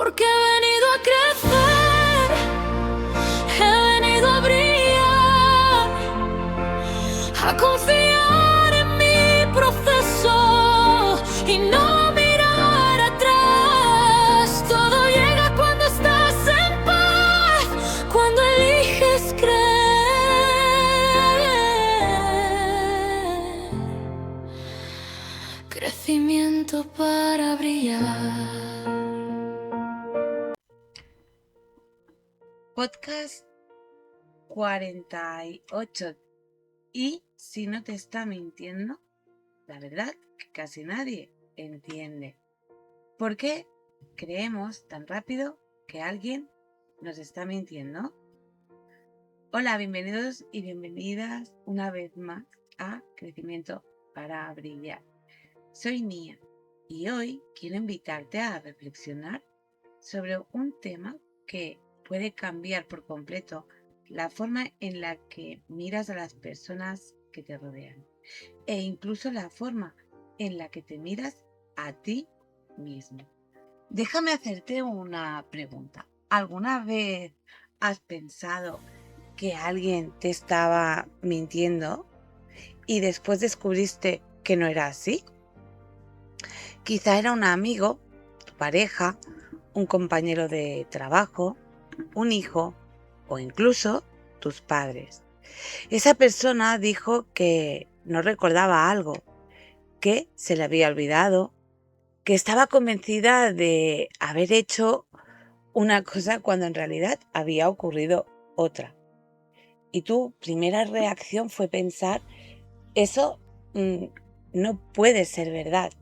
porque he venido a crecer, he venido a brillar, a confiar en mi proceso y no mirar atrás. Todo llega cuando estás en paz, cuando eliges creer. Crecimiento para brillar. Podcast 48. Y si no te está mintiendo, la verdad que casi nadie entiende. ¿Por qué creemos tan rápido que alguien nos está mintiendo? Hola, bienvenidos y bienvenidas una vez más a Crecimiento para Brillar. Soy Nia y hoy quiero invitarte a reflexionar sobre un tema que puede cambiar por completo la forma en la que miras a las personas que te rodean e incluso la forma en la que te miras a ti mismo. Déjame hacerte una pregunta. ¿Alguna vez has pensado que alguien te estaba mintiendo y después descubriste que no era así? Quizá era un amigo, tu pareja, un compañero de trabajo, un hijo o incluso tus padres. Esa persona dijo que no recordaba algo, que se le había olvidado, que estaba convencida de haber hecho una cosa cuando en realidad había ocurrido otra. Y tu primera reacción fue pensar, eso no puede ser verdad,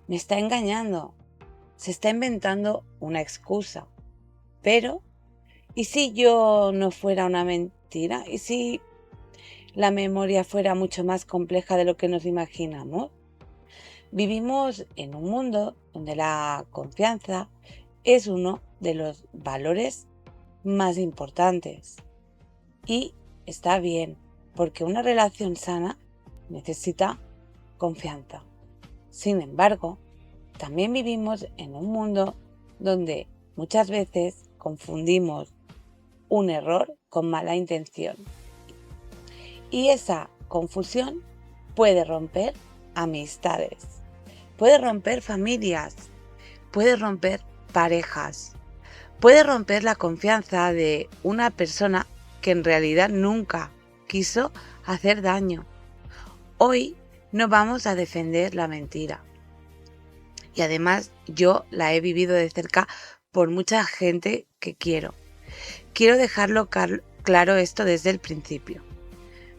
me está engañando, se está inventando una excusa. Pero, ¿y si yo no fuera una mentira? ¿Y si la memoria fuera mucho más compleja de lo que nos imaginamos? Vivimos en un mundo donde la confianza es uno de los valores más importantes. Y está bien, porque una relación sana necesita confianza. Sin embargo, también vivimos en un mundo donde muchas veces confundimos un error con mala intención. Y esa confusión puede romper amistades, puede romper familias, puede romper parejas, puede romper la confianza de una persona que en realidad nunca quiso hacer daño. Hoy no vamos a defender la mentira. Y además yo la he vivido de cerca por mucha gente que quiero. Quiero dejarlo claro esto desde el principio.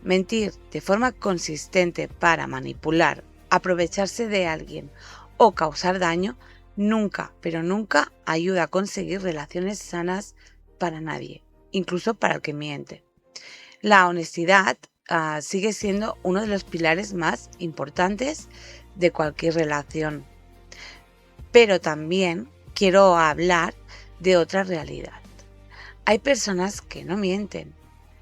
Mentir de forma consistente para manipular, aprovecharse de alguien o causar daño nunca, pero nunca ayuda a conseguir relaciones sanas para nadie, incluso para el que miente. La honestidad sigue siendo uno de los pilares más importantes de cualquier relación. Pero también quiero hablar de otra realidad. Hay personas que no mienten,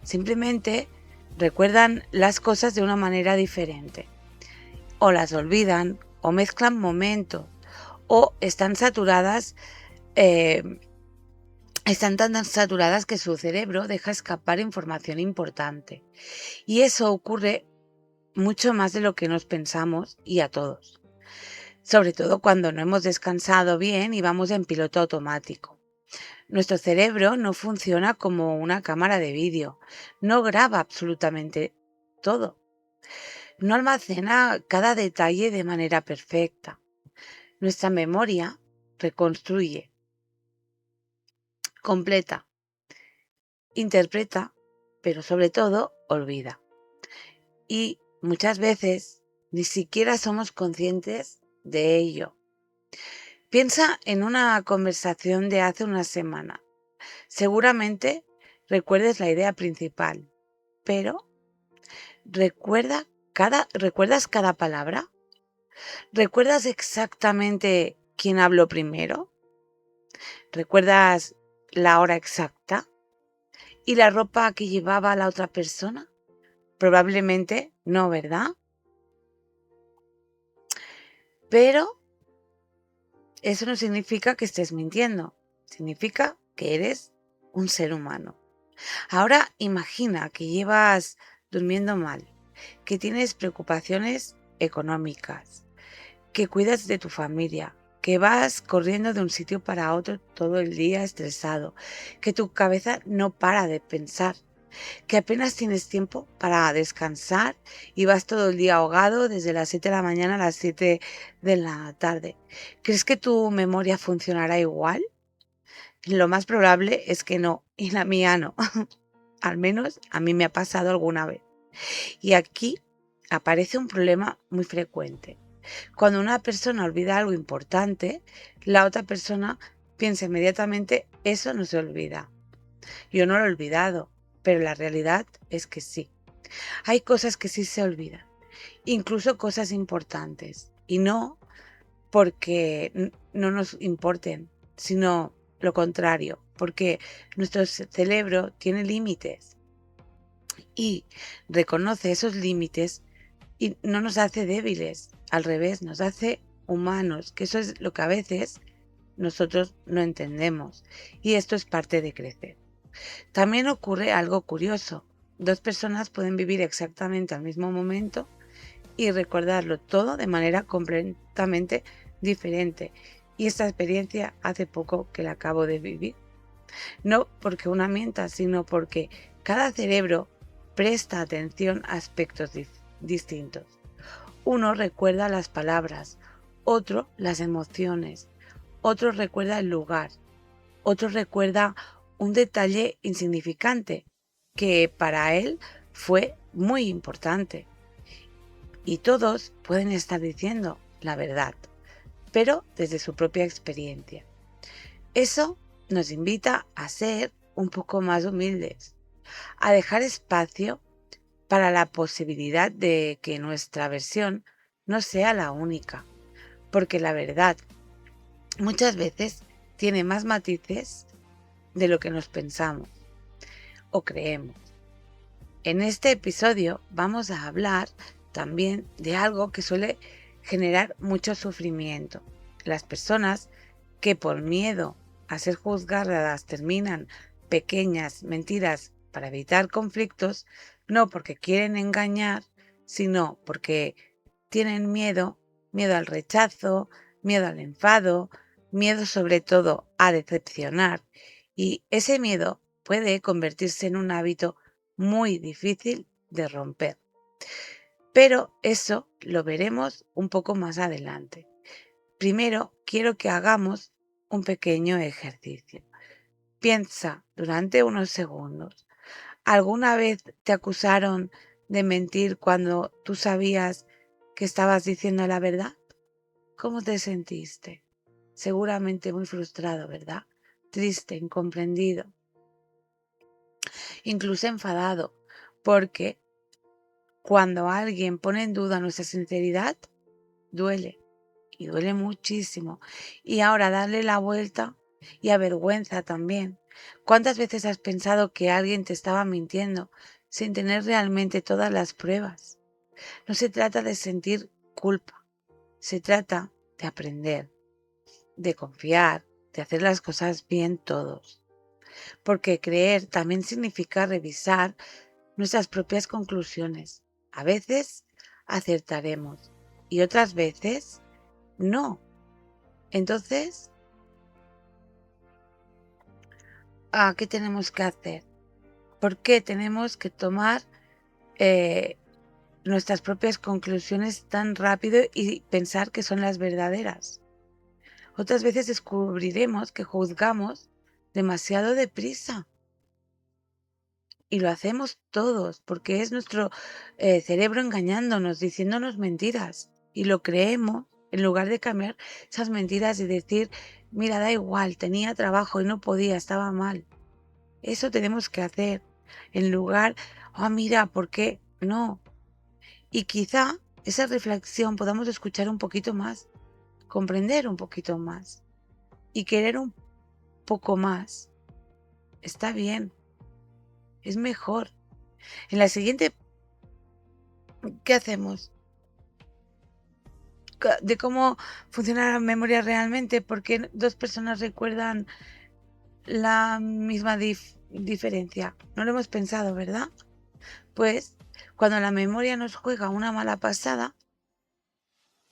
simplemente recuerdan las cosas de una manera diferente, o las olvidan, o mezclan momentos, o están saturadas, están tan saturadas que su cerebro deja escapar información importante. Y eso ocurre mucho más de lo que nos pensamos y a todos. Sobre todo cuando no hemos descansado bien y vamos en piloto automático. Nuestro cerebro no funciona como una cámara de vídeo, no graba absolutamente todo, no almacena cada detalle de manera perfecta. Nuestra memoria reconstruye, completa, interpreta, pero sobre todo olvida. Y muchas veces ni siquiera somos conscientes de ello. Piensa en una conversación de hace una semana. Seguramente recuerdes la idea principal, pero ¿recuerdas cada palabra? ¿Recuerdas exactamente quién habló primero? ¿Recuerdas la hora exacta? ¿Y la ropa que llevaba la otra persona? Probablemente no, ¿verdad? Pero eso no significa que estés mintiendo. significa que eres un ser humano. Ahora imagina que llevas durmiendo mal, que tienes preocupaciones económicas, que cuidas de tu familia, que vas corriendo de un sitio para otro todo el día estresado, que tu cabeza no para de pensar, que apenas tienes tiempo para descansar y vas todo el día ahogado desde las 7 de la mañana a las 7 de la tarde. ¿Crees que tu memoria funcionará igual? Lo más probable es que no, y la mía no. Al menos a mí me ha pasado alguna vez. Y aquí aparece un problema muy frecuente. Cuando una persona olvida algo importante, la otra persona piensa inmediatamente, eso no se olvida. Yo no lo he olvidado, pero la realidad es que sí. Hay cosas que sí se olvidan, incluso cosas importantes, y no porque no nos importen, sino lo contrario, porque nuestro cerebro tiene límites y reconoce esos límites y no nos hace débiles, al revés, nos hace humanos, que eso es lo que a veces nosotros no entendemos, y esto es parte de crecer. También ocurre algo curioso. Dos personas pueden vivir exactamente al mismo momento y recordarlo todo de manera completamente diferente. Y esta experiencia hace poco que la acabo de vivir. No porque una mienta, sino porque cada cerebro presta atención a aspectos distintos. Uno recuerda las palabras, otro las emociones, otro recuerda el lugar, otro recuerda un detalle insignificante que para él fue muy importante. Y todos pueden estar diciendo la verdad, pero desde su propia experiencia. Eso nos invita a ser un poco más humildes, a dejar espacio para la posibilidad de que nuestra versión no sea la única, porque la verdad muchas veces tiene más matices de lo que nos pensamos o creemos. En este episodio vamos a hablar también de algo que suele generar mucho sufrimiento. Las personas que por miedo a ser juzgadas terminan pequeñas mentiras para evitar conflictos, no porque quieren engañar, sino porque tienen miedo al rechazo, miedo al enfado, miedo sobre todo a decepcionar, y ese miedo puede convertirse en un hábito muy difícil de romper. Pero eso lo veremos un poco más adelante. Primero quiero que hagamos un pequeño ejercicio. Piensa durante unos segundos. ¿Alguna vez te acusaron de mentir cuando tú sabías que estabas diciendo la verdad? ¿Cómo te sentiste? Seguramente muy frustrado, ¿verdad? Triste, incomprendido, incluso enfadado, porque cuando alguien pone en duda nuestra sinceridad, duele, y duele muchísimo. Y ahora darle la vuelta y avergüenza también. ¿Cuántas veces has pensado que alguien te estaba mintiendo sin tener realmente todas las pruebas? No se trata de sentir culpa, se trata de aprender, de confiar, de hacer las cosas bien todos. Porque creer también significa revisar nuestras propias conclusiones. A veces acertaremos y otras veces no. Entonces, ¿qué tenemos que hacer? ¿Por qué tenemos que tomar nuestras propias conclusiones tan rápido y pensar que son las verdaderas? Otras veces descubriremos que juzgamos demasiado deprisa. Y lo hacemos todos, porque es nuestro cerebro engañándonos, diciéndonos mentiras. Y lo creemos, en lugar de cambiar esas mentiras y decir, mira, da igual, tenía trabajo y no podía, estaba mal. Eso tenemos que hacer. En lugar, mira, ¿por qué? No. Y quizá esa reflexión podamos escuchar un poquito más, comprender un poquito más y querer un poco más. Está bien, es mejor. En la siguiente, ¿qué hacemos? De cómo funciona la memoria realmente, porque dos personas recuerdan la misma diferencia? No lo hemos pensado, ¿verdad? Pues cuando la memoria nos juega una mala pasada,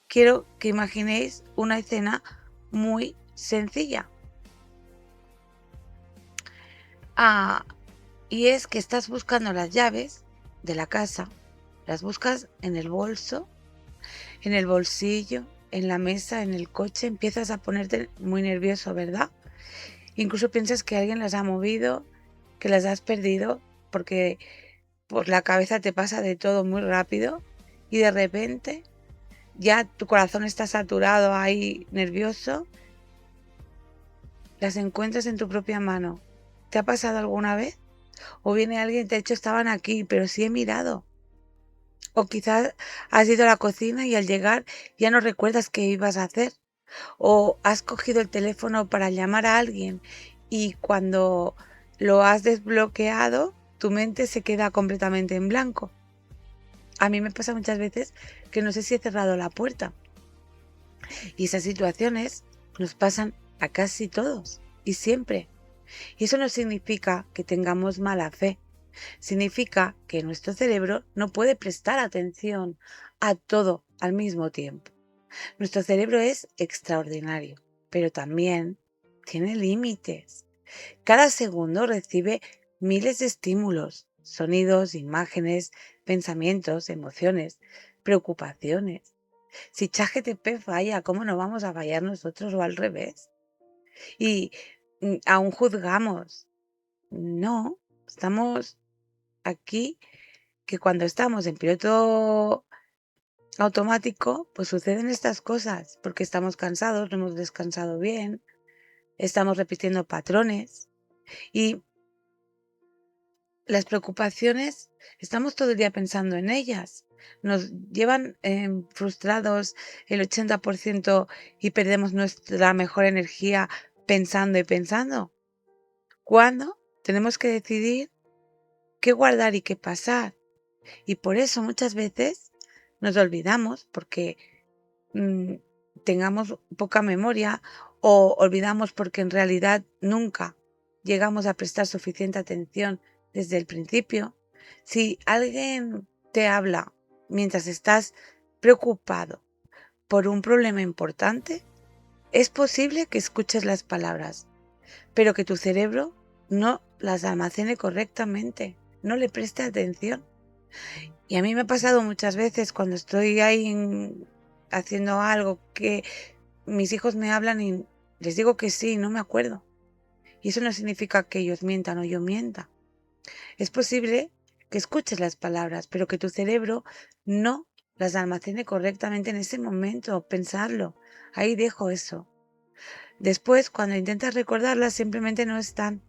quiero que imaginéis una escena muy sencilla. Y es que estás buscando las llaves de la casa, las buscas en el bolso, en el bolsillo, en la mesa, en el coche, empiezas a ponerte muy nervioso, ¿verdad? Incluso piensas que alguien las ha movido, que las has perdido, porque por la cabeza te pasa de todo muy rápido y de repente ya tu corazón está saturado ahí, nervioso, las encuentras en tu propia mano. ¿Te ha pasado alguna vez? O viene alguien y te ha dicho estaban aquí, pero sí he mirado. O quizás has ido a la cocina y al llegar ya no recuerdas qué ibas a hacer. O has cogido el teléfono para llamar a alguien y cuando lo has desbloqueado, tu mente se queda completamente en blanco. A mí me pasa muchas veces que no sé si he cerrado la puerta. Y esas situaciones nos pasan a casi todos y siempre. Y eso no significa que tengamos mala fe. Significa que nuestro cerebro no puede prestar atención a todo al mismo tiempo. Nuestro cerebro es extraordinario, pero también tiene límites. Cada segundo recibe miles de estímulos, sonidos, imágenes, pensamientos, emociones, preocupaciones. Si ChatGPT falla, ¿cómo no vamos a fallar nosotros o al revés? Y aún juzgamos. No, estamos aquí que cuando estamos en piloto automático, pues suceden estas cosas, porque estamos cansados, no hemos descansado bien, estamos repitiendo patrones y las preocupaciones, estamos todo el día pensando en ellas. Nos llevan frustrados el 80% y perdemos nuestra mejor energía pensando y pensando. ¿Cuándo? Tenemos que decidir qué guardar y qué pasar. Y por eso muchas veces nos olvidamos porque tengamos poca memoria o olvidamos porque en realidad nunca llegamos a prestar suficiente atención desde el principio. Si alguien te habla mientras estás preocupado por un problema importante, es posible que escuches las palabras, pero que tu cerebro no las almacene correctamente, no le preste atención. Y a mí me ha pasado muchas veces cuando estoy ahí haciendo algo que mis hijos me hablan y les digo que sí, no me acuerdo. Y eso no significa que ellos mientan o yo mienta. Es posible que escuches las palabras, pero que tu cerebro no las almacene correctamente en ese momento. Pensarlo. Ahí dejo eso. Después, cuando intentas recordarlas, simplemente no están.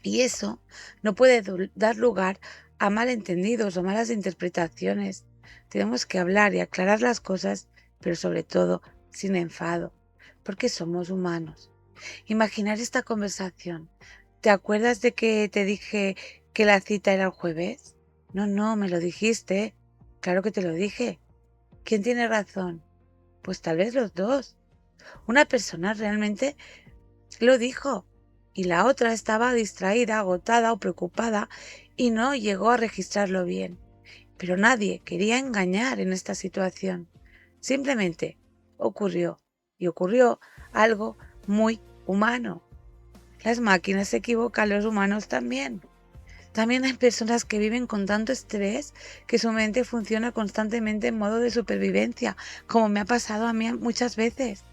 Y eso no puede dar lugar a malentendidos o malas interpretaciones. Tenemos que hablar y aclarar las cosas, pero sobre todo sin enfado, porque somos humanos. Imaginar esta conversación. ¿Te acuerdas de que te dije que la cita era el jueves? No, me lo dijiste. Claro que te lo dije. ¿Quién tiene razón? Pues tal vez los dos. Una persona realmente lo dijo y la otra estaba distraída, agotada o preocupada y no llegó a registrarlo bien. Pero nadie quería engañar en esta situación. Simplemente ocurrió y ocurrió algo muy humano. Las máquinas se equivocan, los humanos también. También hay personas que viven con tanto estrés que su mente funciona constantemente en modo de supervivencia, como me ha pasado a mí muchas veces.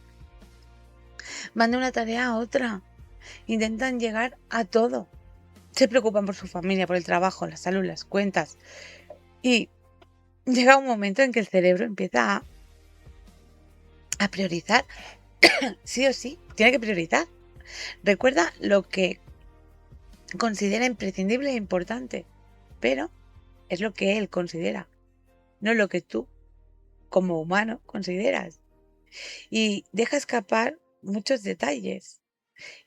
Van de una tarea a otra. Intentan llegar a todo. Se preocupan por su familia, por el trabajo, la salud, las cuentas. Y llega un momento en que el cerebro empieza a priorizar. Sí o sí, tiene que priorizar. Recuerda lo que considera imprescindible e importante, pero es lo que él considera, no lo que tú, como humano, consideras. Y deja escapar muchos detalles.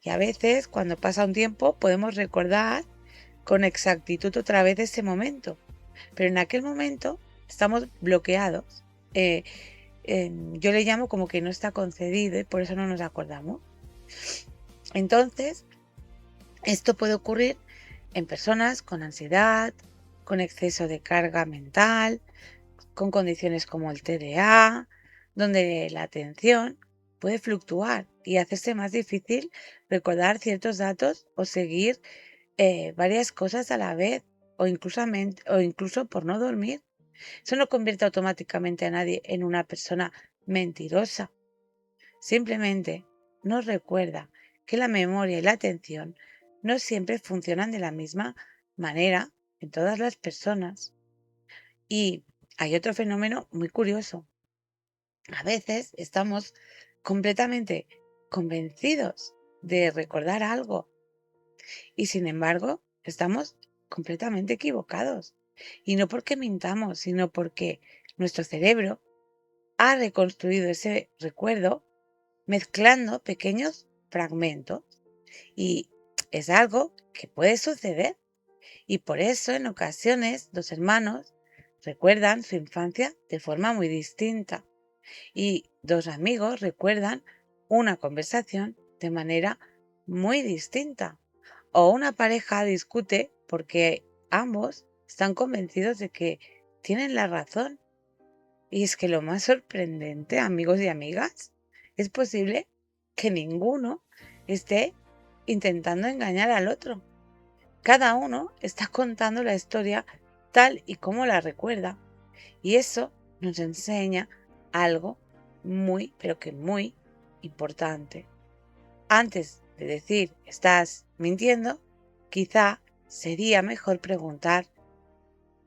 Y a veces, cuando pasa un tiempo, podemos recordar con exactitud otra vez ese momento. Pero en aquel momento estamos bloqueados. Yo le llamo como que no está concedido y por eso no nos acordamos. Entonces, Esto puede ocurrir en personas con ansiedad, con exceso de carga mental, con condiciones como el TDA, donde la atención puede fluctuar y hacerse más difícil recordar ciertos datos o seguir varias cosas a la vez o incluso por no dormir. Eso no convierte automáticamente a nadie en una persona mentirosa. Simplemente nos recuerda que la memoria y la atención no siempre funcionan de la misma manera en todas las personas. Y hay otro fenómeno muy curioso. A veces estamos completamente convencidos de recordar algo y sin embargo estamos completamente equivocados. Y no porque mintamos, sino porque nuestro cerebro ha reconstruido ese recuerdo mezclando pequeños fragmentos y es algo que puede suceder y por eso en ocasiones los hermanos recuerdan su infancia de forma muy distinta y dos amigos recuerdan una conversación de manera muy distinta o una pareja discute porque ambos están convencidos de que tienen la razón. Y es que lo más sorprendente, amigos y amigas, es posible que ninguno esté intentando engañar al otro. Cada uno está contando la historia tal y como la recuerda. Y eso nos enseña algo muy, pero que muy importante. Antes de decir estás mintiendo, quizá sería mejor preguntar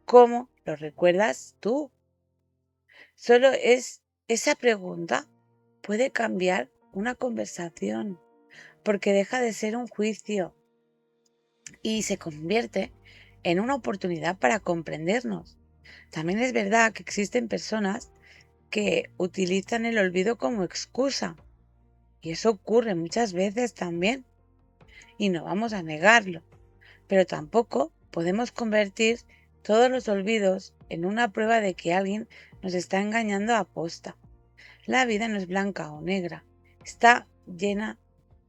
cómo lo recuerdas tú. Solo es esa pregunta puede cambiar una conversación porque deja de ser un juicio y se convierte en una oportunidad para comprendernos. También es verdad que existen personas que utilizan el olvido como excusa y eso ocurre muchas veces también y no vamos a negarlo, pero tampoco podemos convertir todos los olvidos en una prueba de que alguien nos está engañando a posta. La vida no es blanca o negra, está llena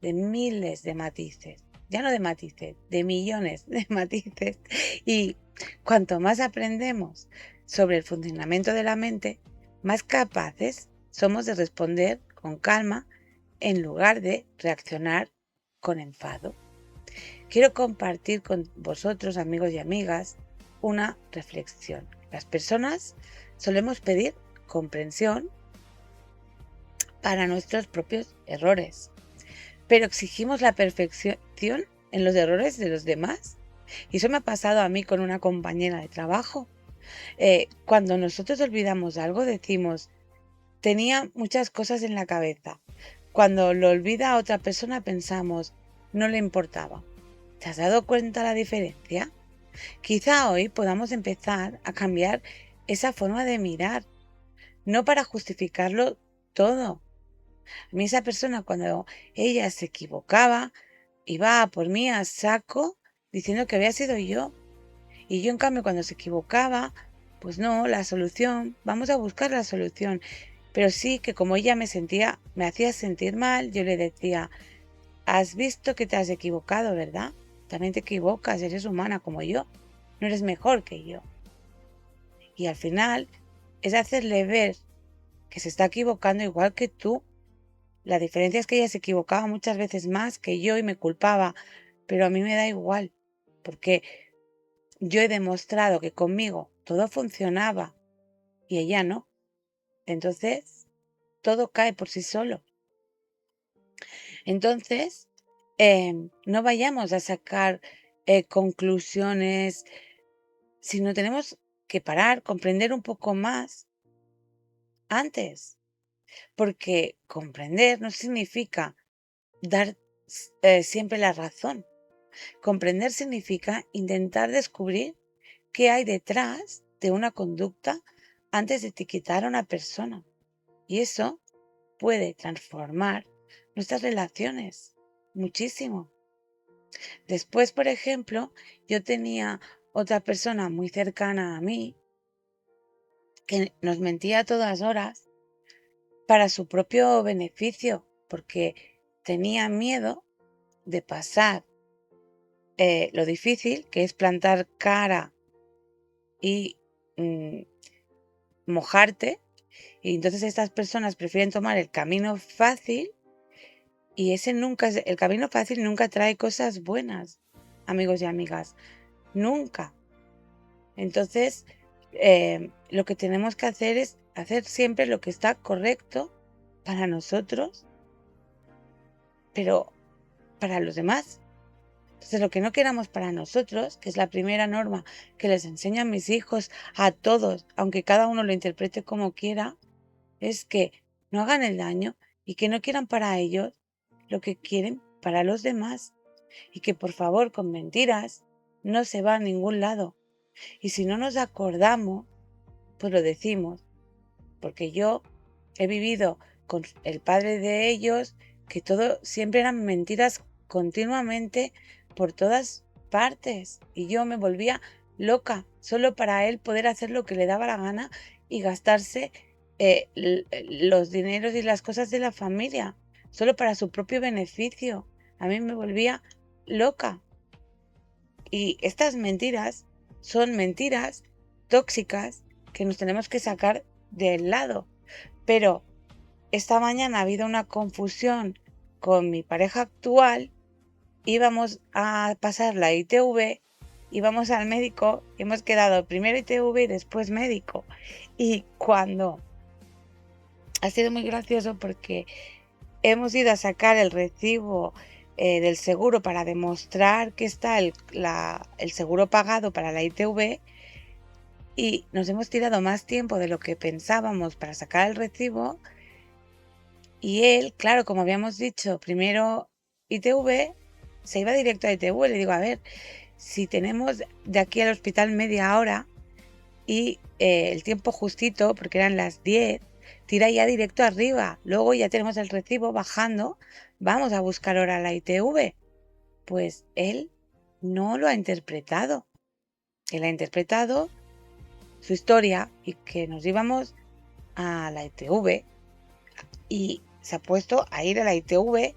de miles de matices, ya no de matices, de millones de matices. Y cuanto más aprendemos sobre el funcionamiento de la mente, más capaces somos de responder con calma en lugar de reaccionar con enfado. Quiero compartir con vosotros, amigos y amigas, una reflexión. Las personas solemos pedir comprensión para nuestros propios errores, pero exigimos la perfección en los errores de los demás. Y eso me ha pasado a mí con una compañera de trabajo. Cuando nosotros olvidamos algo, decimos, tenía muchas cosas en la cabeza. Cuando lo olvida a otra persona, pensamos, no le importaba. ¿Te has dado cuenta la diferencia? Quizá hoy podamos empezar a cambiar esa forma de mirar, no para justificarlo todo. A mí esa persona cuando ella se equivocaba, iba a por mí a saco diciendo que había sido yo. Y yo en cambio cuando se equivocaba, pues no, la solución, vamos a buscar la solución. Pero sí que como ella me hacía sentir mal, yo le decía, has visto que te has equivocado, ¿verdad? También te equivocas, eres humana como yo, no eres mejor que yo. Y al final es hacerle ver que se está equivocando igual que tú. La diferencia es que ella se equivocaba muchas veces más que yo y me culpaba, pero a mí me da igual, porque yo he demostrado que conmigo todo funcionaba y ella no. Entonces, todo cae por sí solo. Entonces, no vayamos a sacar conclusiones, sino tenemos que parar, comprender un poco más antes, porque comprender no significa dar siempre la razón. Comprender significa intentar descubrir qué hay detrás de una conducta antes de etiquetar a una persona. Y eso puede transformar nuestras relaciones muchísimo. Después, por ejemplo, yo tenía otra persona muy cercana a mí que nos mentía a todas horas para su propio beneficio, porque tenía miedo de pasar lo difícil que es plantar cara y mojarte. Y entonces estas personas prefieren tomar el camino fácil y el camino fácil nunca trae cosas buenas, amigos y amigas, nunca. Entonces, lo que tenemos que hacer es hacer siempre lo que está correcto para nosotros, pero para los demás. Entonces, lo que no queramos para nosotros, que es la primera norma que les enseño a mis hijos, a todos, aunque cada uno lo interprete como quiera, es que no hagan el daño y que no quieran para ellos lo que quieren para los demás. Y que por favor, con mentiras no se va a ningún lado. Y si no nos acordamos, pues lo decimos. Porque yo he vivido con el padre de ellos, que todo siempre eran mentiras continuamente por todas partes. Y yo me volvía loca, solo para él poder hacer lo que le daba la gana y gastarse los dineros y las cosas de la familia, solo para su propio beneficio. A mí me volvía loca. Y estas mentiras son mentiras tóxicas que nos tenemos que sacar del lado. Pero esta mañana ha habido una confusión con mi pareja actual. Íbamos a pasar la ITV, íbamos al médico, hemos quedado primero ITV y después médico. Y cuando ha sido muy gracioso porque hemos ido a sacar el recibo del seguro para demostrar que está el seguro pagado para la ITV y nos hemos tirado más tiempo de lo que pensábamos para sacar el recibo y él, claro, como habíamos dicho, primero ITV, se iba directo a ITV. Le digo, a ver, si tenemos de aquí al hospital media hora y el tiempo justito, porque eran las 10, tira ya directo arriba. Luego ya tenemos el recibo bajando, vamos a buscar ahora la ITV. Pues él no lo ha interpretado. Él ha interpretado su historia y que nos íbamos a la ITV y se ha puesto a ir a la ITV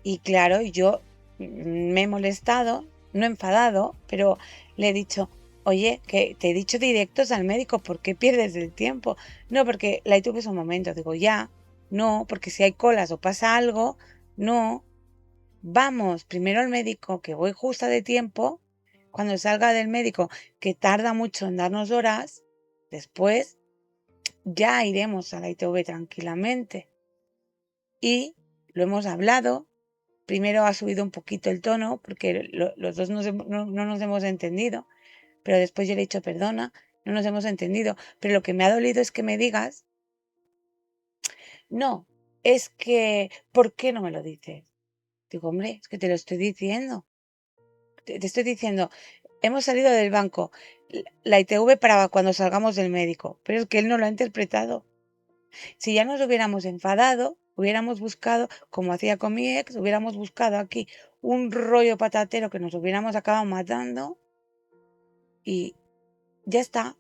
y claro, yo me he molestado, no he enfadado, pero le he dicho, oye, que te he dicho directos al médico, ¿por qué pierdes el tiempo? No, porque la ITV es un momento. Digo, ya, no, porque si hay colas o pasa algo, no. Vamos primero al médico, que voy justa de tiempo. Cuando salga del médico, que tarda mucho en darnos horas, después ya iremos a la ITV tranquilamente. Y lo hemos hablado. Primero ha subido un poquito el tono porque los dos no nos hemos entendido, pero después yo le he dicho, perdona, no nos hemos entendido, pero lo que me ha dolido es que me digas, no, es que, ¿por qué no me lo dices? Digo, hombre, es que te lo estoy diciendo, te estoy diciendo, hemos salido del banco, la ITV para cuando salgamos del médico, pero es que él no lo ha interpretado. Si ya nos hubiéramos enfadado, hubiéramos buscado, como hacía con mi ex, hubiéramos buscado aquí un rollo patatero que nos hubiéramos acabado matando y ya está.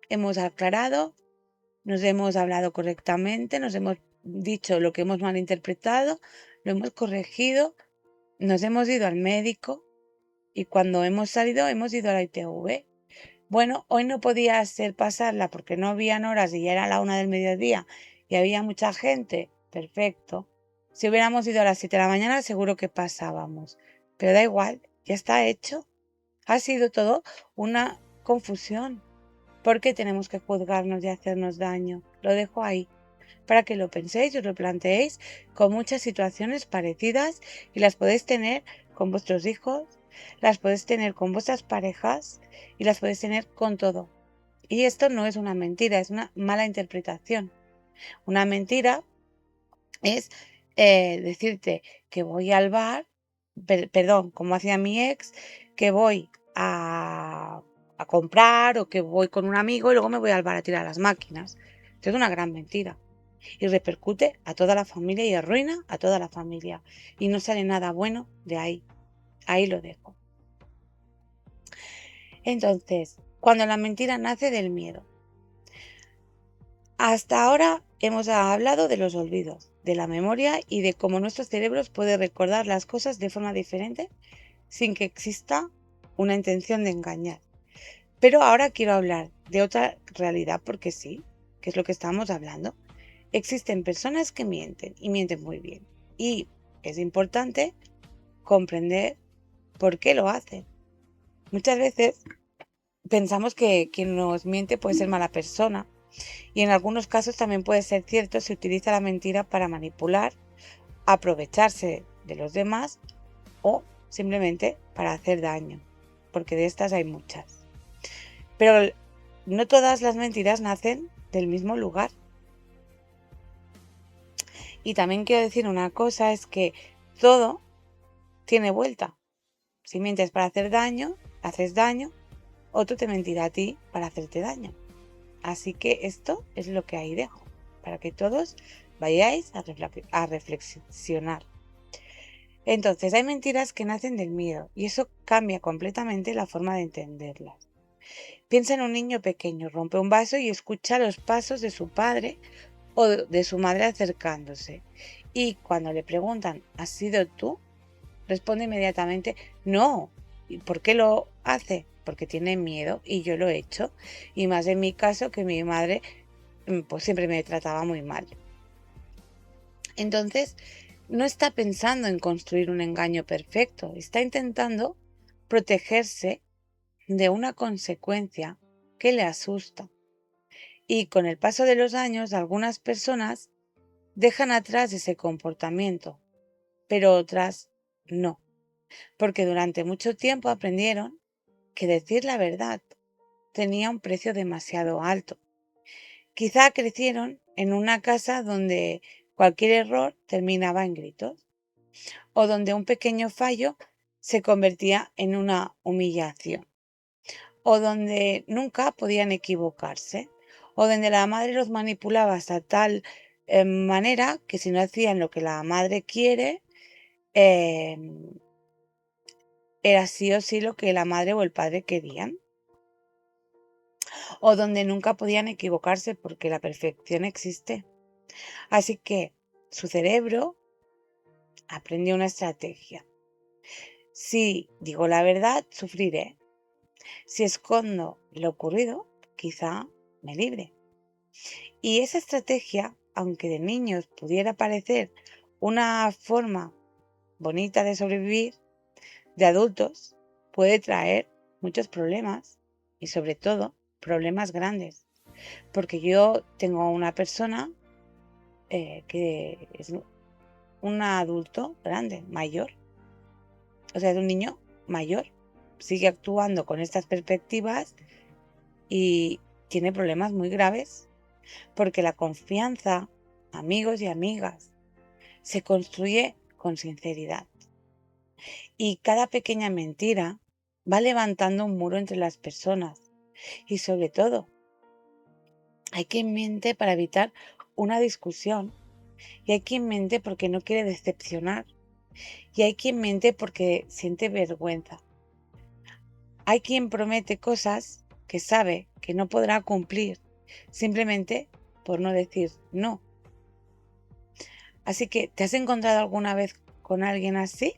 Hemos aclarado, nos hemos hablado correctamente, nos hemos dicho lo que hemos malinterpretado, lo hemos corregido, nos hemos ido al médico y cuando hemos salido hemos ido a la ITV. Bueno, hoy no podía ser pasarla porque no habían horas y ya era la 1 del mediodía y había mucha gente. Perfecto. Si hubiéramos ido a las 7 de la mañana, seguro que pasábamos. Pero da igual, ya está hecho. Ha sido todo una confusión. ¿Por qué tenemos que juzgarnos y hacernos daño? Lo dejo ahí, para que lo penséis y os lo planteéis con muchas situaciones parecidas y las podéis tener con vuestros hijos, las podéis tener con vuestras parejas y las podéis tener con todo. Y esto no es una mentira, es una mala interpretación. Una mentira es decirte que voy al bar, perdón, como hacía mi ex, que voy a comprar o que voy con un amigo y luego me voy al bar a tirar las máquinas. Esto es una gran mentira. Y repercute a toda la familia y arruina a toda la familia. Y no sale nada bueno de ahí. Ahí lo dejo. Entonces, cuando la mentira nace del miedo. Hasta ahora hemos hablado de los olvidos, de la memoria y de cómo nuestros cerebros pueden recordar las cosas de forma diferente sin que exista una intención de engañar. Pero ahora quiero hablar de otra realidad porque sí, que es lo que estamos hablando. Existen personas que mienten y mienten muy bien. Y es importante comprender por qué lo hacen. Muchas veces pensamos que quien nos miente puede ser mala persona y en algunos casos también puede ser cierto si utiliza la mentira para manipular, aprovecharse de los demás o simplemente para hacer daño, porque de estas hay muchas. Pero no todas las mentiras nacen del mismo lugar. Y también quiero decir una cosa, es que todo tiene vuelta. Si mientes para hacer daño, haces daño, otro te mentirá a ti para hacerte daño. Así que esto es lo que ahí dejo, para que todos vayáis a reflexionar. Entonces, hay mentiras que nacen del miedo y eso cambia completamente la forma de entenderlas. Piensa en un niño pequeño, rompe un vaso y escucha los pasos de su padre o de su madre acercándose. Y cuando le preguntan, ¿has sido tú? Responde inmediatamente, no. ¿Y por qué lo hace? Porque tiene miedo y yo lo he hecho. Y más en mi caso, que mi madre pues siempre me trataba muy mal. Entonces, no está pensando en construir un engaño perfecto, está intentando protegerse de una consecuencia que le asusta. Y con el paso de los años, algunas personas dejan atrás ese comportamiento, pero otras no, porque durante mucho tiempo aprendieron que decir la verdad tenía un precio demasiado alto. Quizá crecieron en una casa donde cualquier error terminaba en gritos, o donde un pequeño fallo se convertía en una humillación, o donde nunca podían equivocarse, o donde la madre los manipulaba hasta tal manera que si no hacían lo que la madre quiere, eh, era sí o sí lo que la madre o el padre querían, o donde nunca podían equivocarse porque la perfección existe. Así que su cerebro aprendió una estrategia. Si digo la verdad, sufriré. Si escondo lo ocurrido, quizá me libre. Y esa estrategia, aunque de niños pudiera parecer una forma bonita de sobrevivir, de adultos puede traer muchos problemas y sobre todo problemas grandes. Porque yo tengo una persona que es un adulto grande, mayor, o sea, es un niño mayor, sigue actuando con estas perspectivas y tiene problemas muy graves porque la confianza, amigos y amigas, se construye con sinceridad. Y cada pequeña mentira va levantando un muro entre las personas. Y sobre todo, hay quien miente para evitar una discusión. Y hay quien miente porque no quiere decepcionar. Y hay quien miente porque siente vergüenza. Hay quien promete cosas que sabe que no podrá cumplir, simplemente por no decir no. Así que, ¿te has encontrado alguna vez con alguien así?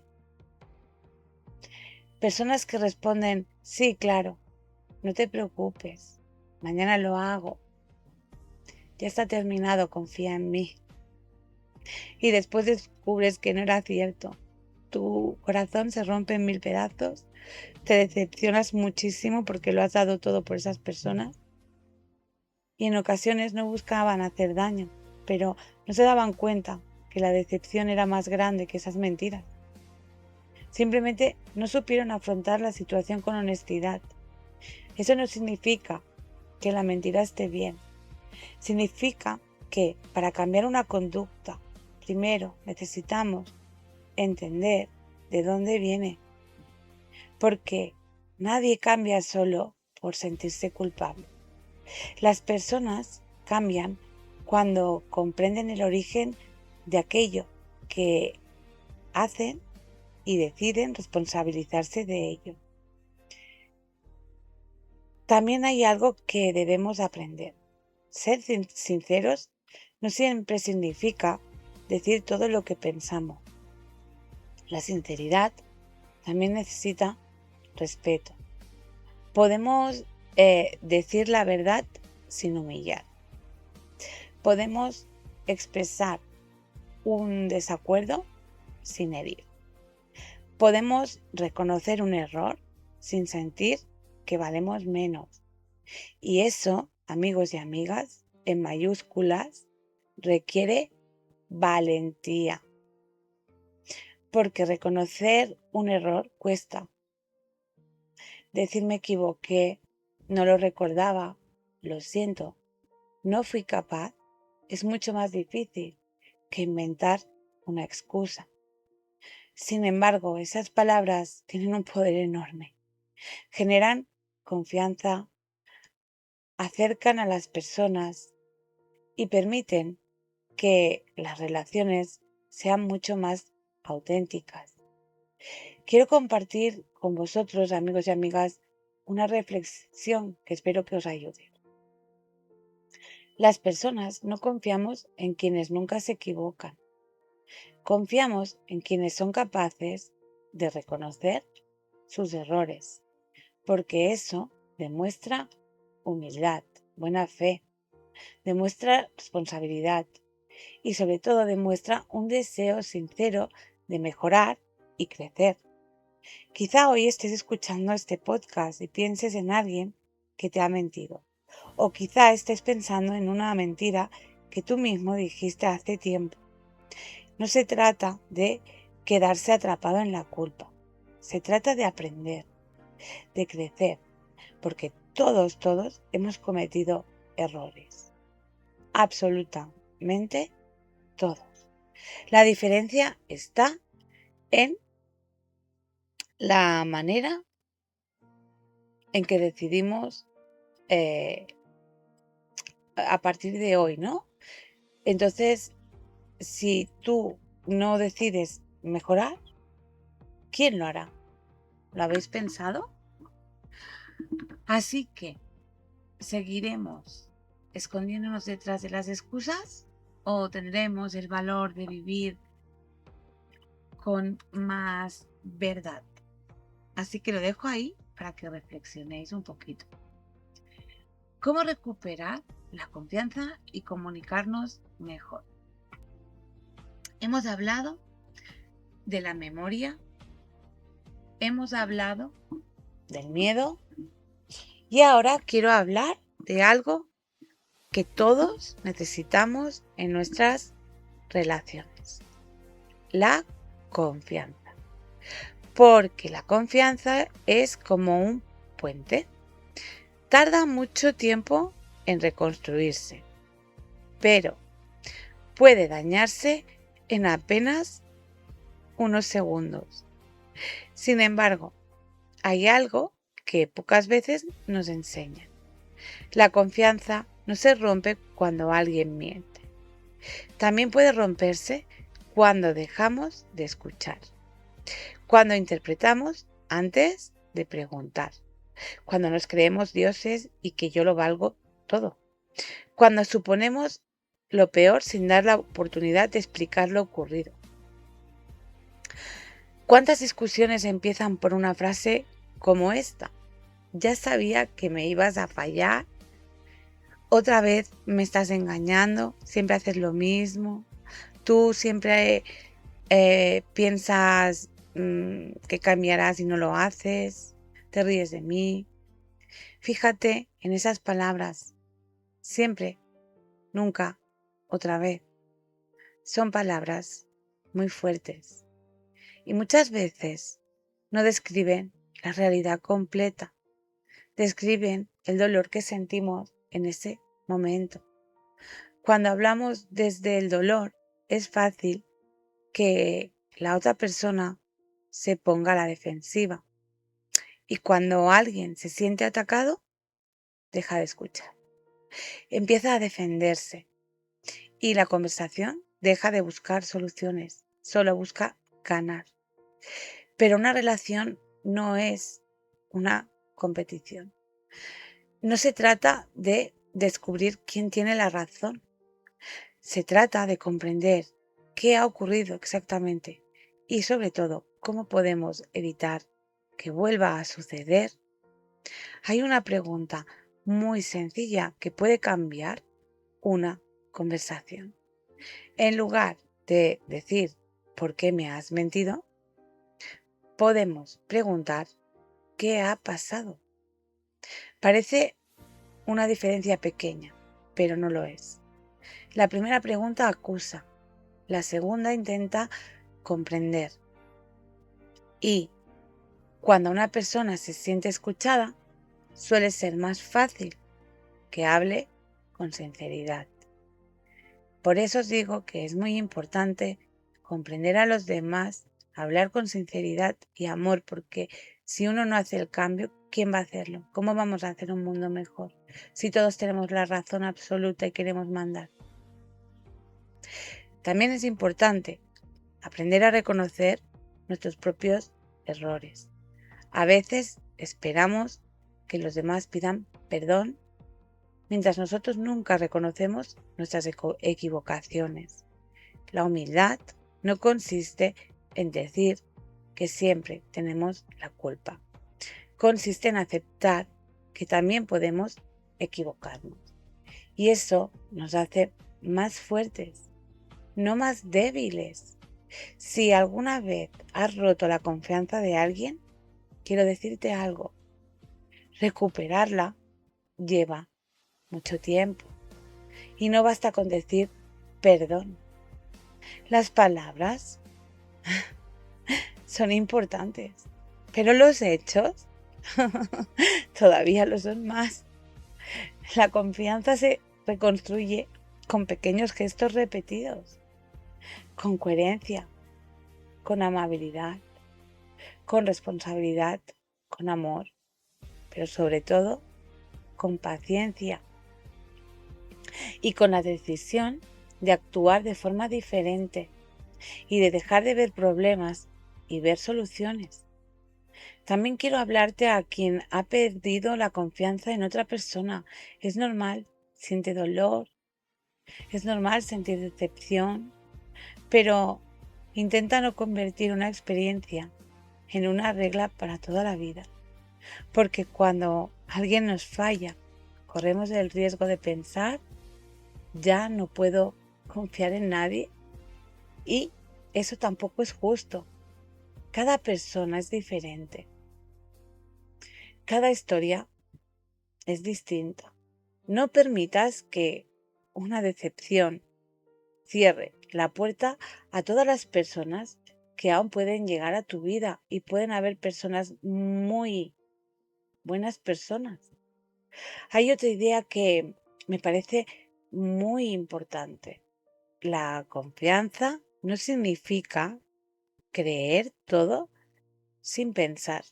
Personas que responden, sí, claro, no te preocupes, mañana lo hago, ya está terminado, confía en mí. Y después descubres que no era cierto. Tu corazón se rompe en mil pedazos, te decepcionas muchísimo porque lo has dado todo por esas personas. Y en ocasiones no buscaban hacer daño, pero no se daban cuenta que la decepción era más grande que esas mentiras. Simplemente no supieron afrontar la situación con honestidad. Eso no significa que la mentira esté bien. Significa que para cambiar una conducta, primero necesitamos entender de dónde viene. Porque nadie cambia solo por sentirse culpable. Las personas cambian cuando comprenden el origen de aquello que hacen y deciden responsabilizarse de ello. También hay algo que debemos aprender. Ser sinceros no siempre significa decir todo lo que pensamos. La sinceridad también necesita respeto. Podemos decir la verdad sin humillar. Podemos expresar un desacuerdo sin herir. Podemos reconocer un error sin sentir que valemos menos. Y eso, amigos y amigas, en mayúsculas, requiere valentía. Porque reconocer un error cuesta. Decir me equivoqué, no lo recordaba, lo siento, no fui capaz, es mucho más difícil que inventar una excusa. Sin embargo, esas palabras tienen un poder enorme. Generan confianza, acercan a las personas y permiten que las relaciones sean mucho más auténticas. Quiero compartir con vosotros, amigos y amigas, una reflexión que espero que os ayude. Las personas no confiamos en quienes nunca se equivocan. Confiamos en quienes son capaces de reconocer sus errores, porque eso demuestra humildad, buena fe, demuestra responsabilidad y sobre todo demuestra un deseo sincero de mejorar y crecer. Quizá hoy estés escuchando este podcast y pienses en alguien que te ha mentido. O quizá estés pensando en una mentira que tú mismo dijiste hace tiempo. No se trata de quedarse atrapado en la culpa. Se trata de aprender, de crecer, porque todos hemos cometido errores. Absolutamente todos. La diferencia está en la manera en que decidimos a partir de hoy, ¿no? Entonces, si tú no decides mejorar, ¿quién lo hará? ¿Lo habéis pensado? Así que, ¿seguiremos escondiéndonos detrás de las excusas o tendremos el valor de vivir con más verdad? Así que lo dejo ahí para que reflexionéis un poquito. ¿Cómo recuperar la confianza y comunicarnos mejor? Hemos hablado de la memoria, hemos hablado del miedo y ahora quiero hablar de algo que todos necesitamos en nuestras relaciones: la confianza. Porque la confianza es como un puente. Tarda mucho tiempo en reconstruirse, pero puede dañarse en apenas unos segundos. Sin embargo, hay algo que pocas veces nos enseñan. La confianza no se rompe cuando alguien miente. También puede romperse cuando dejamos de escuchar, cuando interpretamos antes de preguntar, cuando nos creemos dioses y que yo lo valgo todo, cuando suponemos lo peor sin dar la oportunidad de explicar lo ocurrido. ¿Cuántas discusiones empiezan por una frase como esta? Ya sabía que me ibas a fallar. Otra vez me estás engañando. Siempre haces lo mismo. Tú siempre piensas que cambiarás y no lo haces. Te ríes de mí. Fíjate en esas palabras. Siempre, nunca, otra vez. Son palabras muy fuertes. Y muchas veces no describen la realidad completa, describen el dolor que sentimos en ese momento. Cuando hablamos desde el dolor, es fácil que la otra persona se ponga a la defensiva. Y cuando alguien se siente atacado, deja de escuchar. Empieza a defenderse y la conversación deja de buscar soluciones, solo busca ganar. Pero una relación no es una competición. No se trata de descubrir quién tiene la razón. Se trata de comprender qué ha ocurrido exactamente y sobre todo cómo podemos evitar que vuelva a suceder, hay una pregunta muy sencilla que puede cambiar una conversación. En lugar de decir ¿por qué me has mentido?, podemos preguntar ¿qué ha pasado? Parece una diferencia pequeña, pero no lo es. La primera pregunta acusa, la segunda intenta comprender. Y cuando una persona se siente escuchada, suele ser más fácil que hable con sinceridad. Por eso os digo que es muy importante comprender a los demás, hablar con sinceridad y amor, porque si uno no hace el cambio, ¿quién va a hacerlo? ¿Cómo vamos a hacer un mundo mejor si todos tenemos la razón absoluta y queremos mandar? También es importante aprender a reconocer nuestros propios errores. A veces esperamos que los demás pidan perdón, mientras nosotros nunca reconocemos nuestras equivocaciones. La humildad no consiste en decir que siempre tenemos la culpa. Consiste en aceptar que también podemos equivocarnos. Y eso nos hace más fuertes, no más débiles. Si alguna vez has roto la confianza de alguien, quiero decirte algo. Recuperarla lleva mucho tiempo. Y no basta con decir perdón. Las palabras son importantes, pero los hechos todavía lo son más. La confianza se reconstruye con pequeños gestos repetidos, con coherencia, con amabilidad, con responsabilidad, con amor, pero sobre todo con paciencia y con la decisión de actuar de forma diferente y de dejar de ver problemas y ver soluciones. También quiero hablarte a quien ha perdido la confianza en otra persona. Es normal, siente dolor, es normal sentir decepción, pero intenta no convertir una experiencia en una regla para toda la vida. Porque cuando alguien nos falla, corremos el riesgo de pensar, ya no puedo confiar en nadie, y eso tampoco es justo. Cada persona es diferente. Cada historia es distinta. No permitas que una decepción cierre la puerta a todas las personas que aún pueden llegar a tu vida, y pueden haber personas muy buenas personas. Hay otra idea que me parece muy importante. La confianza no significa creer todo sin pensar.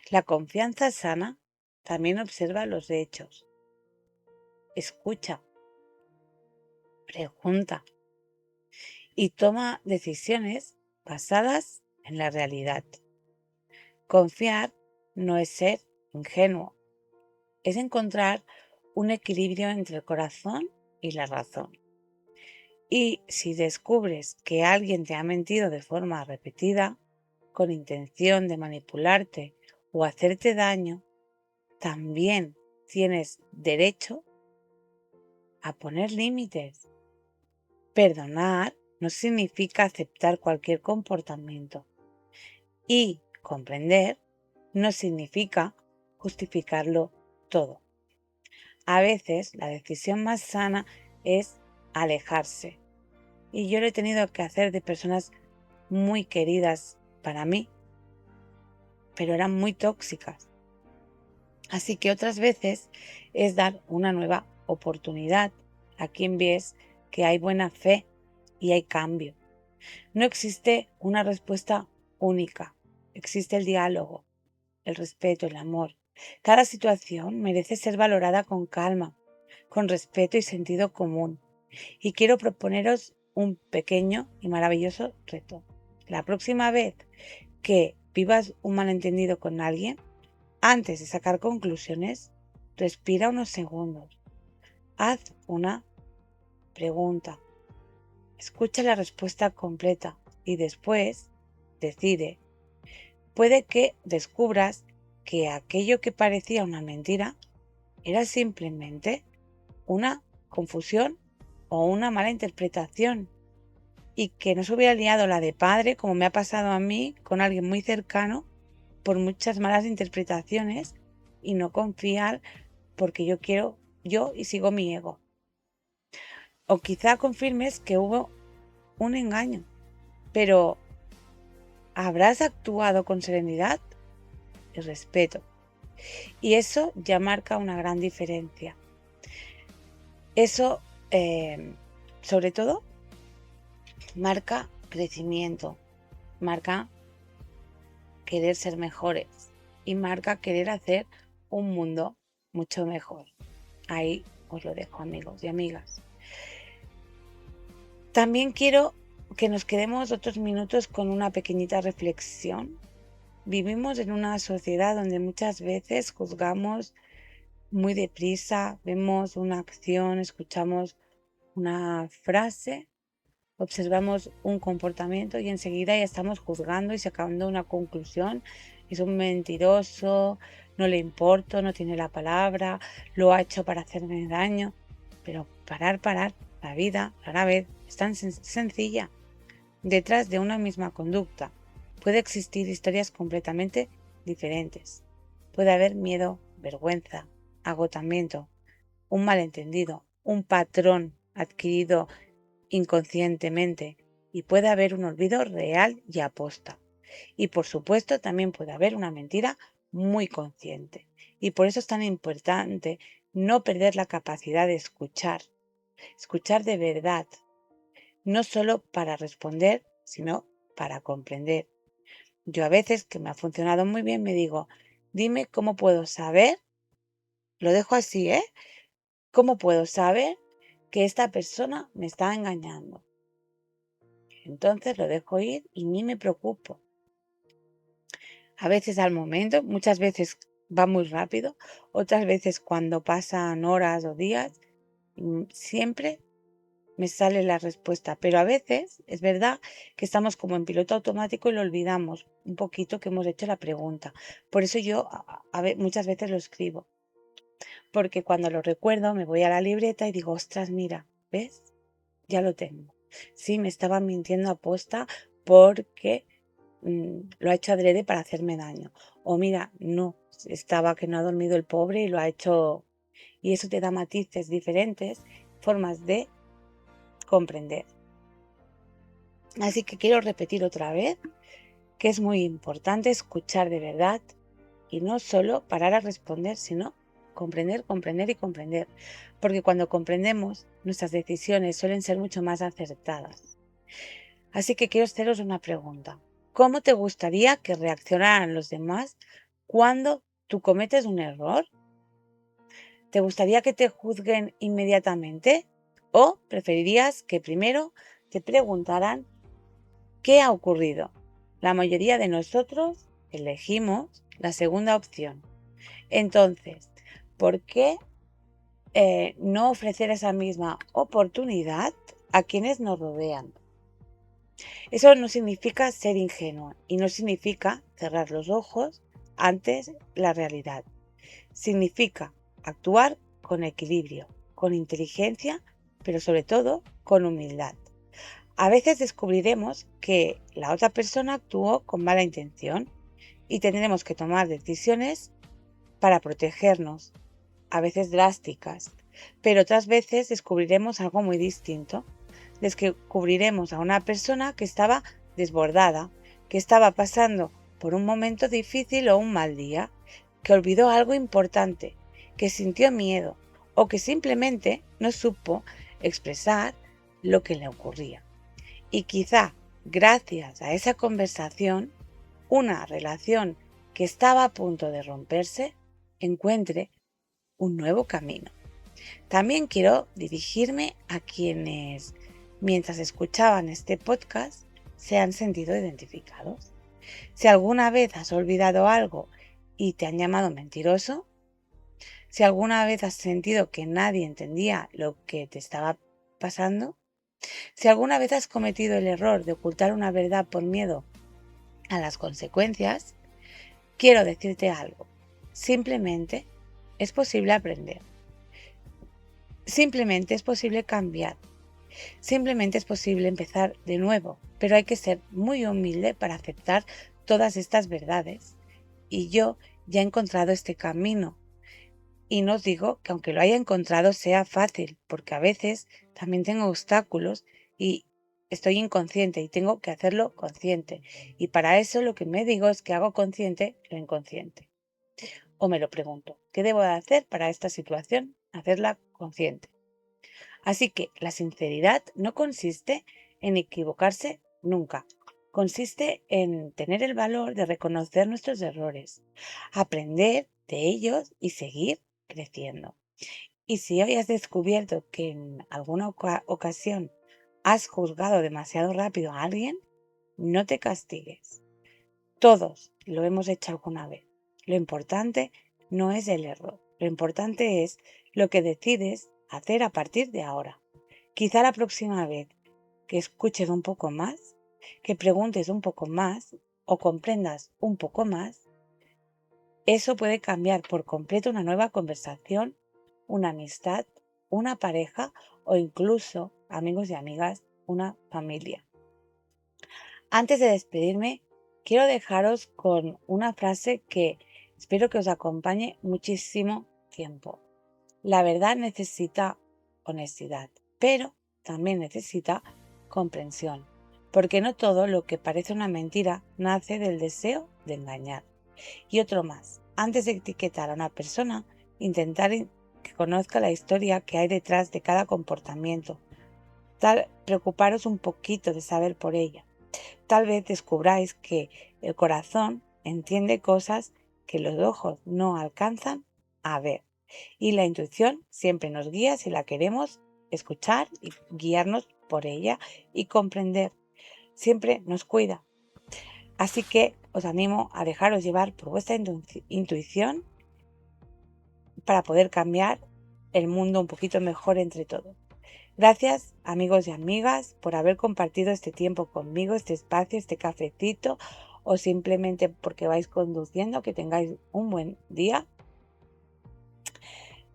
La confianza sana también observa los hechos, escucha, pregunta y toma decisiones basadas en la realidad. Confiar no es ser ingenuo, es encontrar un equilibrio entre el corazón y la razón. Y si descubres que alguien te ha mentido de forma repetida, con intención de manipularte o hacerte daño, también tienes derecho a poner límites. Perdonar no significa aceptar cualquier comportamiento, y comprender no significa justificarlo todo. A veces la decisión más sana es alejarse, y yo lo he tenido que hacer de personas muy queridas para mí, pero eran muy tóxicas. Así que otras veces es dar una nueva oportunidad a quien ves que hay buena fe y hay cambio. No existe una respuesta única, existe el diálogo, el respeto, el amor. Cada situación merece ser valorada con calma, con respeto y sentido común. Y quiero proponeros un pequeño y maravilloso reto. La próxima vez que vivas un malentendido con alguien, antes de sacar conclusiones, respira unos segundos. Haz una pregunta. Escucha la respuesta completa y después decide. Puede que descubras que aquello que parecía una mentira era simplemente una confusión o una mala interpretación, y que no se hubiera liado la de padre, como me ha pasado a mí con alguien muy cercano, por muchas malas interpretaciones y no confiar porque yo quiero yo y sigo mi ego. O quizá confirmes que hubo un engaño, pero ¿habrás actuado con serenidad y respeto? Y eso ya marca una gran diferencia. Eso, sobre todo, marca crecimiento, marca querer ser mejores y marca querer hacer un mundo mucho mejor. Ahí os lo dejo, amigos y amigas. También quiero que nos quedemos otros minutos con una pequeñita reflexión. Vivimos en una sociedad donde muchas veces juzgamos muy deprisa, vemos una acción, escuchamos una frase, observamos un comportamiento y enseguida ya estamos juzgando y sacando una conclusión. Es un mentiroso, no le importo, no tiene la palabra, lo ha hecho para hacerme daño. Pero parar. La vida, rara vez, es tan sencilla. Detrás de una misma conducta puede existir historias completamente diferentes. Puede haber miedo, vergüenza, agotamiento, un malentendido, un patrón adquirido inconscientemente, y puede haber un olvido real y aposta. Y por supuesto también puede haber una mentira muy consciente. Y por eso es tan importante no perder la capacidad de escuchar de verdad, no solo para responder, sino para comprender. Yo a veces, que me ha funcionado muy bien, me digo, dime cómo puedo saber, lo dejo así, ¿cómo puedo saber que esta persona me está engañando? Entonces lo dejo ir y ni me preocupo. A veces al momento, muchas veces va muy rápido, otras veces cuando pasan horas o días, siempre me sale la respuesta, pero a veces es verdad que estamos como en piloto automático y lo olvidamos un poquito que hemos hecho la pregunta. Por eso yo muchas veces lo escribo, porque cuando lo recuerdo me voy a la libreta y digo, ostras, mira, ¿ves? Ya lo tengo. Sí, me estaba mintiendo aposta porque lo ha hecho adrede para hacerme daño. O mira, no, estaba que no ha dormido el pobre y lo ha hecho. Y eso te da matices diferentes, formas de comprender. Así que quiero repetir otra vez que es muy importante escuchar de verdad y no solo parar a responder, sino comprender y comprender. Porque cuando comprendemos, nuestras decisiones suelen ser mucho más acertadas. Así que quiero haceros una pregunta. ¿Cómo te gustaría que reaccionaran los demás cuando tú cometes un error? ¿Te gustaría que te juzguen inmediatamente? ¿O preferirías que primero te preguntaran qué ha ocurrido? La mayoría de nosotros elegimos la segunda opción. Entonces, ¿por qué no ofrecer esa misma oportunidad a quienes nos rodean? Eso no significa ser ingenuo y no significa cerrar los ojos ante la realidad. Significa actuar con equilibrio, con inteligencia, pero sobre todo con humildad. A veces descubriremos que la otra persona actuó con mala intención y tendremos que tomar decisiones para protegernos, a veces drásticas, pero otras veces descubriremos algo muy distinto. Descubriremos a una persona que estaba desbordada, que estaba pasando por un momento difícil o un mal día, que olvidó algo importante, que sintió miedo o que simplemente no supo expresar lo que le ocurría. Y quizá, gracias a esa conversación, una relación que estaba a punto de romperse encuentre un nuevo camino. También quiero dirigirme a quienes, mientras escuchaban este podcast, se han sentido identificados. Si alguna vez has olvidado algo y te han llamado mentiroso, si alguna vez has sentido que nadie entendía lo que te estaba pasando, si alguna vez has cometido el error de ocultar una verdad por miedo a las consecuencias, quiero decirte algo. Simplemente es posible aprender. Simplemente es posible cambiar. Simplemente es posible empezar de nuevo, pero hay que ser muy humilde para aceptar todas estas verdades. Y yo ya he encontrado este camino. Y no os digo que aunque lo haya encontrado sea fácil, porque a veces también tengo obstáculos y estoy inconsciente y tengo que hacerlo consciente. Y para eso lo que me digo es que hago consciente lo inconsciente. O me lo pregunto, ¿qué debo de hacer para esta situación? Hacerla consciente. Así que la sinceridad no consiste en equivocarse nunca. Consiste en tener el valor de reconocer nuestros errores, aprender de ellos y seguir creciendo. Y si hoy has descubierto que en alguna ocasión has juzgado demasiado rápido a alguien, no te castigues. Todos lo hemos hecho alguna vez. Lo importante no es el error. Lo importante es lo que decides hacer a partir de ahora. Quizá la próxima vez que escuches un poco más, que preguntes un poco más o comprendas un poco más, eso puede cambiar por completo una nueva conversación, una amistad, una pareja o incluso, amigos y amigas, una familia. Antes de despedirme, quiero dejaros con una frase que espero que os acompañe muchísimo tiempo. La verdad necesita honestidad, pero también necesita comprensión, porque no todo lo que parece una mentira nace del deseo de engañar. Y otro más, antes de etiquetar a una persona, intentar que conozca la historia que hay detrás de cada comportamiento. Preocuparos un poquito de saber por ella. Tal vez descubráis que el corazón entiende cosas que los ojos no alcanzan a ver. Y la intuición siempre nos guía si la queremos escuchar y guiarnos por ella y comprender. Siempre nos cuida. Así que os animo a dejaros llevar por vuestra intuición para poder cambiar el mundo un poquito mejor entre todos. Gracias, amigos y amigas, por haber compartido este tiempo conmigo, este espacio, este cafecito, o simplemente porque vais conduciendo, que tengáis un buen día.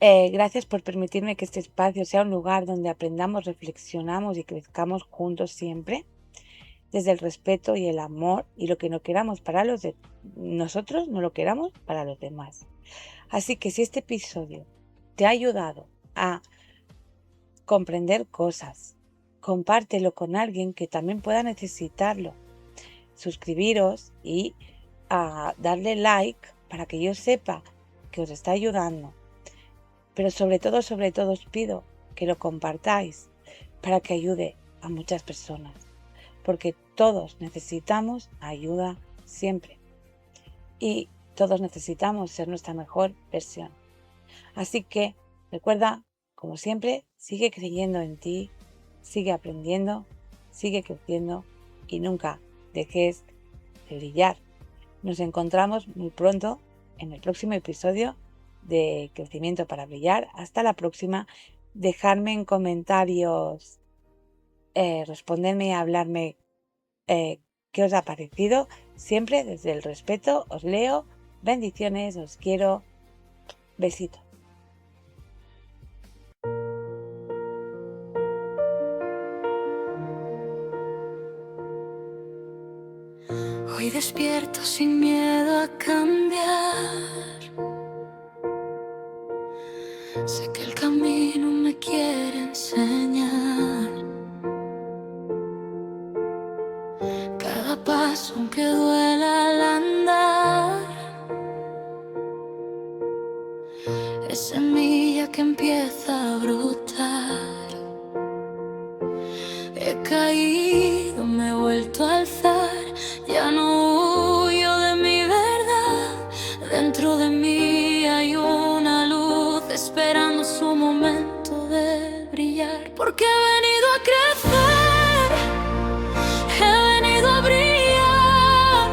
Gracias por permitirme que este espacio sea un lugar donde aprendamos, reflexionamos y crezcamos juntos siempre, desde el respeto y el amor, y lo que no queramos para nosotros, no lo queramos para los demás. Así que si este episodio te ha ayudado a comprender cosas, compártelo con alguien que también pueda necesitarlo. Suscribiros y darle like para que yo sepa que os está ayudando. Pero sobre todo os pido que lo compartáis para que ayude a muchas personas. Porque todos necesitamos ayuda siempre. Y todos necesitamos ser nuestra mejor versión. Así que recuerda, como siempre, sigue creyendo en ti, sigue aprendiendo, sigue creciendo y nunca dejes de brillar. Nos encontramos muy pronto en el próximo episodio de Crecimiento para Brillar. Hasta la próxima. Dejadme en comentarios, responderme y hablarme qué os ha parecido. Siempre desde el respeto os leo. Bendiciones, os quiero. Besito. Hoy despierto sin miedo a cambiar. Sé que el camino me quiere enseñar. Cada paso, aunque duela al andar, es semilla que empieza a brotar. He caído, me he vuelto a alzar. Ya no huyo de mi verdad. Dentro de mí hay una luz esperando su momento de brillar. Porque he venido a crecer, he venido a brillar,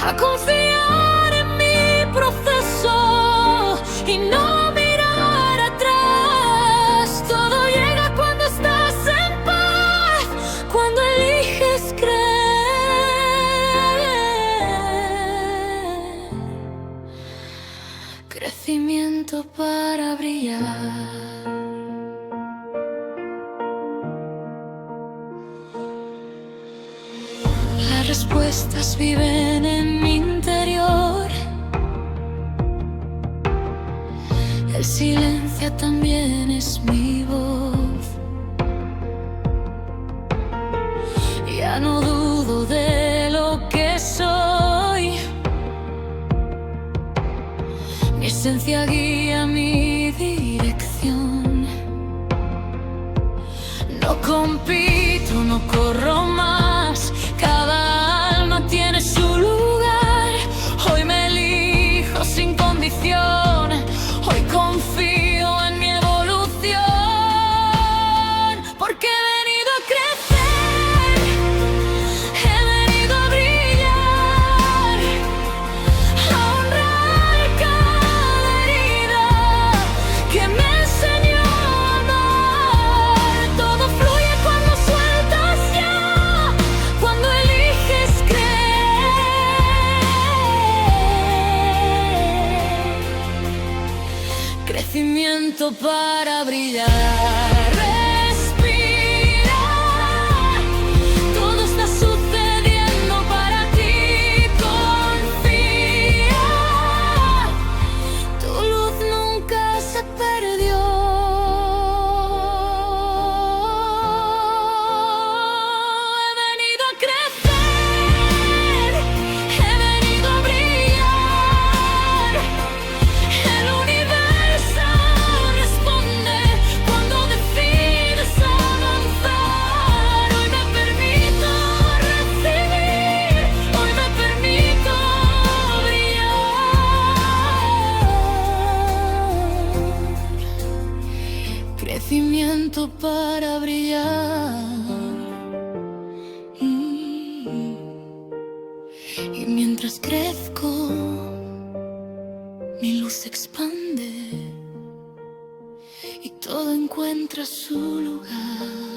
a confiar en mi proceso y no mirar atrás. Todo llega cuando estás en paz, cuando eliges creer. Crecimiento para brillar. Las respuestas viven en mi interior. El silencio también es mi voz. Ya no dudo de lo que soy. Mi esencia guía mi dirección. No compito, no corro más. Cada alma tiene su lugar. Hoy me elijo sin condición. Hoy confío en mi evolución. Porque he venido a crecer. He venido a brillar. A honrar cada herida que me enseñó a amar. Todo fluye cuando sueltas ya. Cuando eliges creer. Crecimiento para brillar. Respira. Todo está sucediendo para ti. Confía. Tu luz nunca se perdió. He venido a crecer. He venido a brillar. El universo responde cuando decides avanzar. Hoy me permito recibir. Hoy me permito brillar. Crecimiento para brillar. Y mientras crezco, mi luz se expande y todo encuentra su lugar.